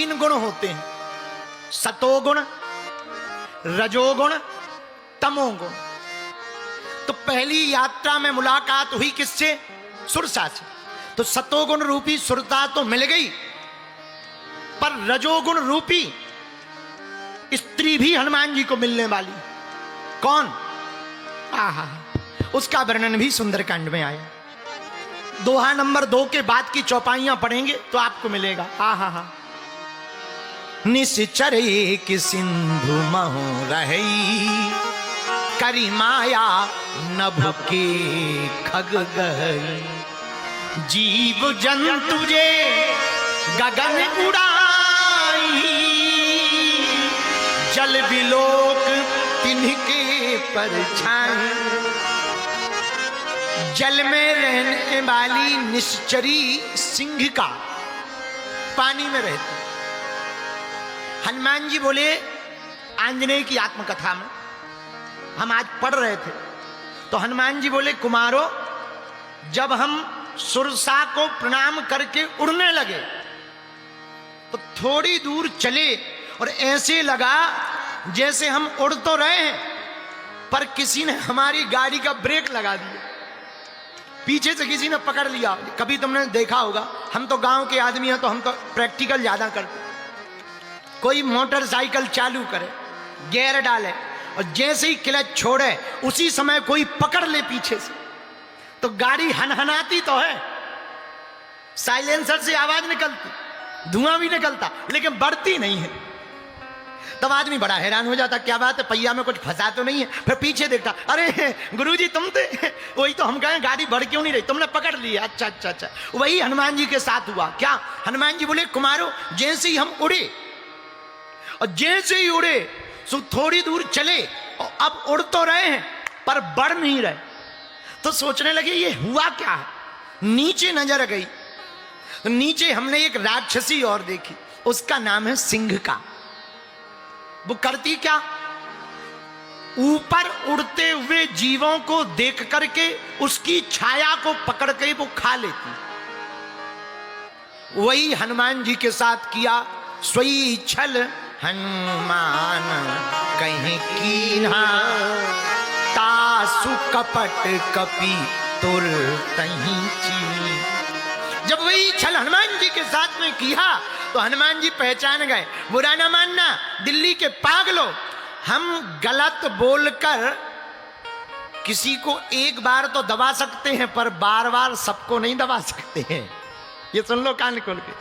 तीन गुण होते हैं, सतोगुण, रजोगुण, तमोगुण। तो पहली यात्रा में मुलाकात हुई किससे? सुरसा से। तो सतोगुण रूपी सुरता तो मिल गई, पर रजोगुण रूपी स्त्री भी हनुमान जी को मिलने वाली। कौन? आहा, उसका वर्णन भी सुंदरकांड में आया। दोहा नंबर 2 के बाद की चौपाइयां पढ़ेंगे तो आपको मिलेगा। आहा, निश्चर एक सिंधु महु रही, करी माया नभ के खग गई, जीव जंतु जे गगन उड़ाई, जल विलोक तिनके परछाई। जल में रहने वाली निश्चरी सिंह का पानी में रहती। हनुमान जी बोले, आंजनेय की आत्मकथा में हम आज पढ़ रहे थे, तो हनुमान जी बोले, कुमारो, जब हम सुरसा को प्रणाम करके उड़ने लगे तो थोड़ी दूर चले और ऐसे लगा जैसे हम उड़ तो रहे हैं, पर किसी ने हमारी गाड़ी का ब्रेक लगा दिया, पीछे से किसी ने पकड़ लिया। कभी तुमने देखा होगा, हम तो गांव के आदमी हैं तो हम तो प्रैक्टिकल ज्यादा करते। कोई मोटरसाइकिल चालू करे, गियर डाले और जैसे ही क्लच छोड़े उसी समय कोई पकड़ ले पीछे से, तो गाड़ी हनहनाती तो है, साइलेंसर से आवाज निकलती, धुआं भी निकलता, लेकिन बढ़ती नहीं है। तब आदमी बड़ा हैरान हो जाता, क्या बात है, पहिया में कुछ फंसा तो नहीं है। फिर पीछे देखता, अरे गुरुजी तुम थे, वही तो हम कहें गाड़ी बढ़ क्यों नहीं रही, तुमने पकड़ ली। अच्छा अच्छा अच्छा, वही हनुमान जी के साथ हुआ। क्या? हनुमान जी बोले, कुमारो, जैसे ही हम उड़े और जैसे ही उड़े सो थोड़ी दूर चले और अब उड़ तो रहे हैं पर बढ़ नहीं रहे, तो सोचने लगे ये हुआ क्या है। नीचे नजर गई, नीचे हमने एक राक्षसी और देखी, उसका नाम है सिंह का। वो करती क्या? ऊपर उड़ते हुए जीवों को देख करके उसकी छाया को पकड़ के वो खा लेती। वही हनुमान जी के साथ किया। सोई छल हनुमान कहीं कीन्हा, तासु कपट कपि तुर तहीं चीनी। जब वही छल हनुमान जी के साथ में किया तो हनुमान जी पहचान गए। बुरा ना मानना दिल्ली के पागलों, हम गलत बोलकर किसी को एक बार तो दबा सकते हैं, पर बार बार सबको नहीं दबा सकते हैं। ये सुन लो कान खोल के।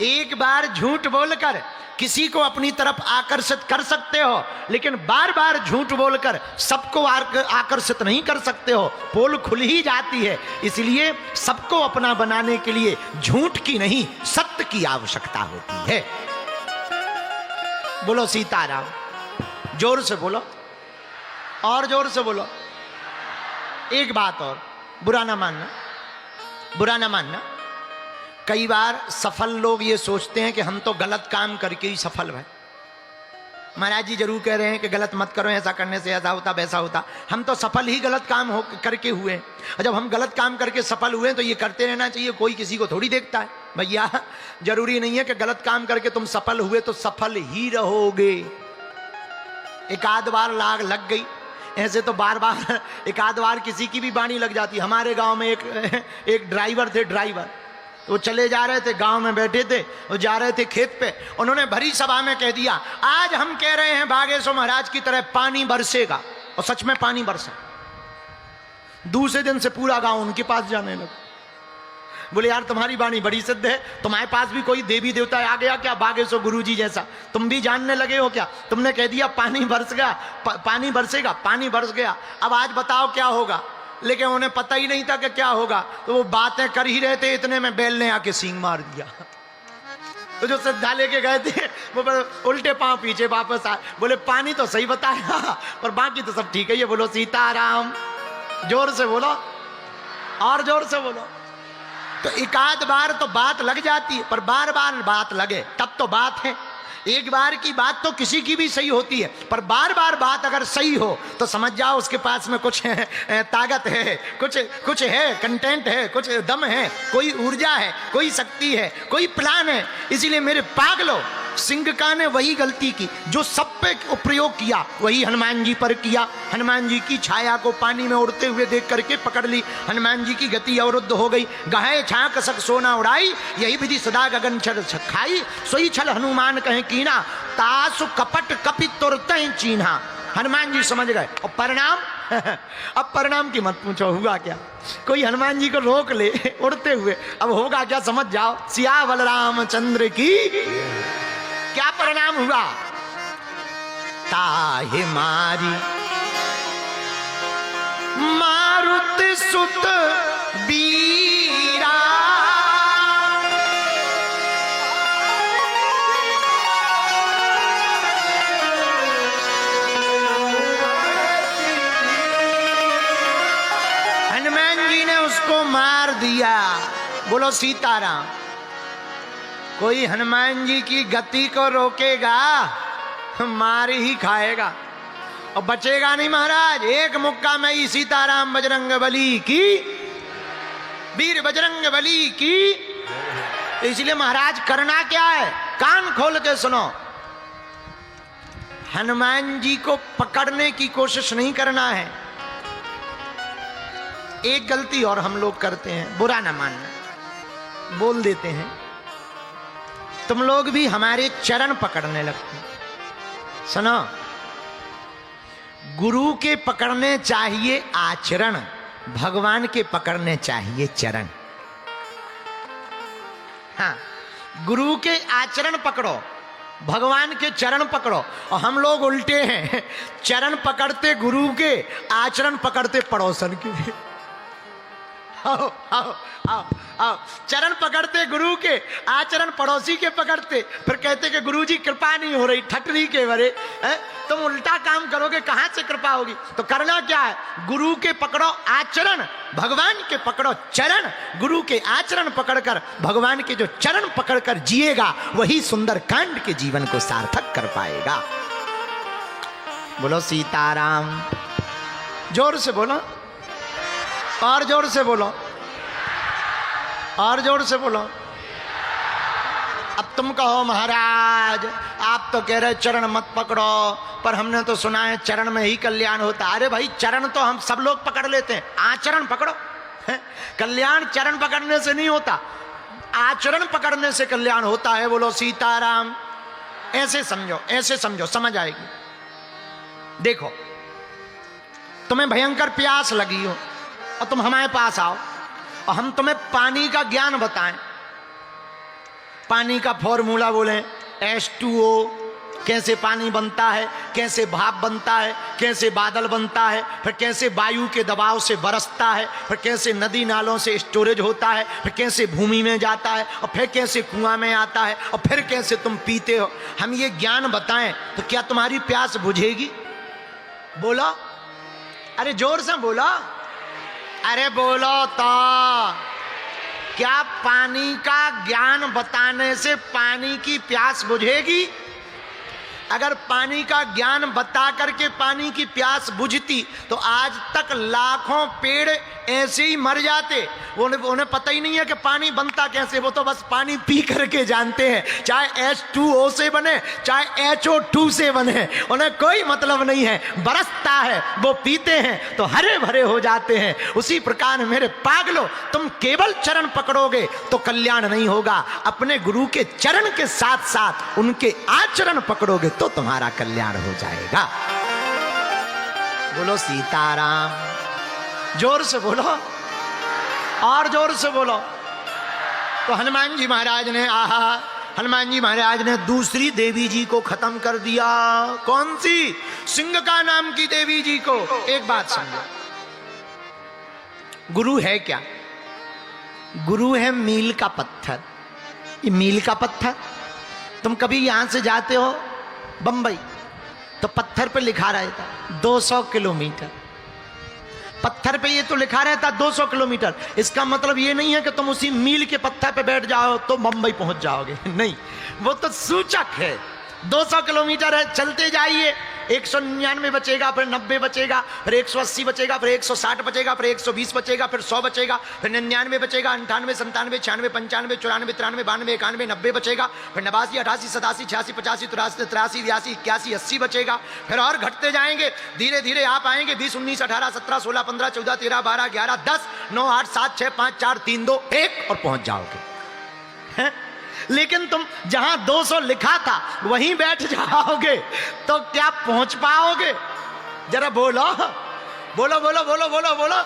एक बार झूठ बोलकर किसी को अपनी तरफ आकर्षित कर सकते हो, लेकिन बार बार झूठ बोलकर सबको आकर्षित नहीं कर सकते हो, पोल खुल ही जाती है। इसलिए सबको अपना बनाने के लिए झूठ की नहीं, सत्य की आवश्यकता होती है। बोलो सीताराम, जोर से बोलो, और जोर से बोलो। एक बात और, बुरा ना मानना, बुरा ना मानना। कई बार सफल लोग ये सोचते हैं कि हम तो गलत काम करके ही सफल हैं। महाराज जी जरूर कह रहे हैं कि गलत मत करो, ऐसा करने से ऐसा होता वैसा होता। हम तो सफल ही गलत काम हो करके हुए हैं, और जब हम गलत काम करके सफल हुए तो ये करते रहना चाहिए, कोई किसी को थोड़ी देखता है। भैया जरूरी नहीं है कि गलत काम करके तुम सफल हुए तो सफल ही रहोगे। एक आध बार लाग लग गई, ऐसे तो बार बार एक आध बार किसी की भी बाणी लग जाती। हमारे गांव में एक ड्राइवर थे, ड्राइवर वो चले जा रहे थे, गांव में बैठे थे, वो जा रहे थे खेत पे। उन्होंने भरी सभा में कह दिया, आज हम कह रहे हैं बागेश्वर महाराज की तरह पानी बरसेगा, और सच में पानी बरसा। दूसरे दिन से पूरा गांव उनके पास जाने लगा। बोले यार तुम्हारी वाणी बड़ी सिद्ध है, तुम्हारे पास भी कोई देवी देवता आ गया क्या बागेश्वर गुरुजी जैसा, तुम भी जानने लगे हो क्या? तुमने कह दिया पानी बरस गया, पानी बरसेगा, पानी बरस गया, अब आज बताओ क्या होगा। लेकिन उन्हें पता ही नहीं था कि क्या होगा, तो वो बातें कर ही रहे थे, इतने में बैल ने आके सींग मार दिया। तो जो श्रद्धा लेके गए थे वो उल्टे पांव पीछे वापस आए, बोले पानी तो सही बताया पर बाकी तो सब ठीक है। ये बोलो सीताराम, जोर से बोलो, और जोर से बोलो। तो एक आध बार तो बात लग जाती है, पर बार बार बात लगे तब तो बात है। एक बार की बात तो किसी की भी सही होती है, पर बार बार बात अगर सही हो तो समझ जाओ उसके पास में कुछ ताकत है, कुछ है, कंटेंट है, कुछ दम है, कोई ऊर्जा है, कोई शक्ति है, कोई प्लान है। इसीलिए मेरे पागलों, सिंघका ने वही गलती की जो सब पे प्रयोग किया, वही हनुमान जी पर किया। हनुमान जी की छाया को पानी में उड़ते हुए देख करके पकड़ ली, हनुमान जी की गति अवरुद्ध हो गई। गहे छाक सक सोना उड़ाई, यही विधि सदा गगन छल खाई, सोई छल हनुमान कहे कीना, तासु कपट कपि तुरते चीन्हा। हनुमान जी समझ गए। और परिणाम अब परिणाम की मत पूछो, हुआ क्या। कोई हनुमान जी को रोक ले उड़ते हुए, अब होगा क्या समझ जाओ। सिया बलरामचंद्र की क्या परिणाम हुआ। ताहि मारी मारुत सुत बीरा, हनुमान जी ने उसको मार दिया। बोलो सीताराम। कोई हनुमान जी की गति को रोकेगा मार ही खाएगा और बचेगा नहीं महाराज। एक मुक्का में ही सीताराम बजरंग बली की, वीर बजरंग बली की। इसलिए महाराज करना क्या है, कान खोल के सुनो। हनुमान जी को पकड़ने की कोशिश नहीं करना है। एक गलती और हम लोग करते हैं, बुरा ना मानना, बोल देते हैं। तुम लोग भी हमारे चरण पकड़ने लगते हैं। सुनो, गुरु के पकड़ने चाहिए आचरण, भगवान के पकड़ने चाहिए चरण। हाँ, गुरु के आचरण पकड़ो, भगवान के चरण पकड़ो। और हम लोग उल्टे हैं, चरण पकड़ते गुरु के, आचरण पकड़ते पड़ोसन के। आओ आओ आओ आओ, चरण पकड़ते गुरु के, आचरण पड़ोसी के पकड़ते, फिर कहते कि गुरु जी कृपा नहीं हो रही, ठटरी के बरे। तुम उल्टा काम करोगे, कहां से कृपा होगी। तो करना क्या है, गुरु के पकड़ो आचरण, भगवान के पकड़ो चरण। गुरु के आचरण पकड़कर, भगवान के जो चरण पकड़कर जिएगा, वही सुंदर कांड के जीवन को सार्थक कर पाएगा। बोलो सीताराम। जोर से बोलो, और जोर से बोलो, और जोर से बोलो। अब तुम कहो महाराज आप तो कह रहे चरण मत पकड़ो, पर हमने तो सुना है चरण में ही कल्याण होता। अरे भाई, चरण तो हम सब लोग पकड़ लेते हैं, आचरण पकड़ो। कल्याण चरण पकड़ने से नहीं होता, आचरण पकड़ने से कल्याण होता है। बोलो सीताराम। ऐसे समझो, ऐसे समझो, समझ आएगी। देखो, तुम्हें भयंकर प्यास लगी हो और तुम हमारे पास आओ और हम तुम्हें पानी का ज्ञान बताएं, पानी का फॉर्मूला बोलें, H2O, कैसे पानी बनता है, कैसे भाप बनता है, कैसे बादल बनता है, फिर कैसे वायु के दबाव से बरसता है, फिर कैसे नदी नालों से स्टोरेज होता है, फिर कैसे भूमि में जाता है, और फिर कैसे कुआं में आता है, और फिर कैसे तुम पीते हो। हम ये ज्ञान बताएं तो क्या तुम्हारी प्यास बुझेगी? बोलो, अरे जोर से बोलो, अरे बोलो तो। क्या पानी का ज्ञान बताने से पानी की प्यास बुझेगी? अगर पानी का ज्ञान बता करके पानी की प्यास बुझती तो आज तक लाखों पेड़ ऐसे ही मर जाते। उन्हें पता ही नहीं है कि पानी बनता कैसे, वो तो बस पानी पी करके जानते हैं, चाहे H2O से बने चाहे HO2 से बने, उन्हें कोई मतलब नहीं है। बरसता है, वो पीते हैं तो हरे भरे हो जाते हैं। उसी प्रकार मेरे पागलों, तुम केवल चरण पकड़ोगे तो कल्याण नहीं होगा, अपने गुरु के चरण के साथ साथ उनके आचरण पकड़ोगे तो तुम्हारा कल्याण हो जाएगा। बोलो सीताराम। जोर से बोलो, और जोर से बोलो। तो हनुमान जी महाराज ने, आहा, हनुमान जी महाराज ने दूसरी देवी जी को खत्म कर दिया। कौन सी? सिंघका नाम की देवी जी को। एक बात समझो, गुरु है क्या? गुरु है मील का पत्थर। ये मील का पत्थर, तुम कभी यहां से जाते हो बंबई तो पत्थर पे लिखा रहता 200 किलोमीटर। पत्थर पे ये तो लिखा रहता 200 किलोमीटर। इसका मतलब ये नहीं है कि तुम उसी मील के पत्थर पे बैठ जाओ तो बंबई पहुंच जाओगे, नहीं, वो तो सूचक है। 200 किलोमीटर है, चलते जाइए। 199 बचेगा, फिर 90 बचेगा, फिर 180 बचेगा, फिर 160 बचेगा, फिर 120 बचेगा, फिर 100 बचेगा, फिर 99 बचेगा, 98, 97, 96, 95, 94, 93, 92, 91, 90 बचेगा, फिर 89, 88, 87, 86, 85, 83, 83, 82, 81, 80 बचेगा। फिर और घटते जाएंगे, धीरे धीरे आप आएंगे 20, 19, 18, 17, 16, 15, 14, 13, 12, 11, 10, 9, 8, 7, 6, 5, 4, 3, 2, 1 और पहुंच जाओगे। हैं? लेकिन तुम जहां 200 लिखा था वहीं बैठ जाओगे तो क्या पहुंच पाओगे? जरा बोलो बोलो बोलो बोलो बोलो बोलो।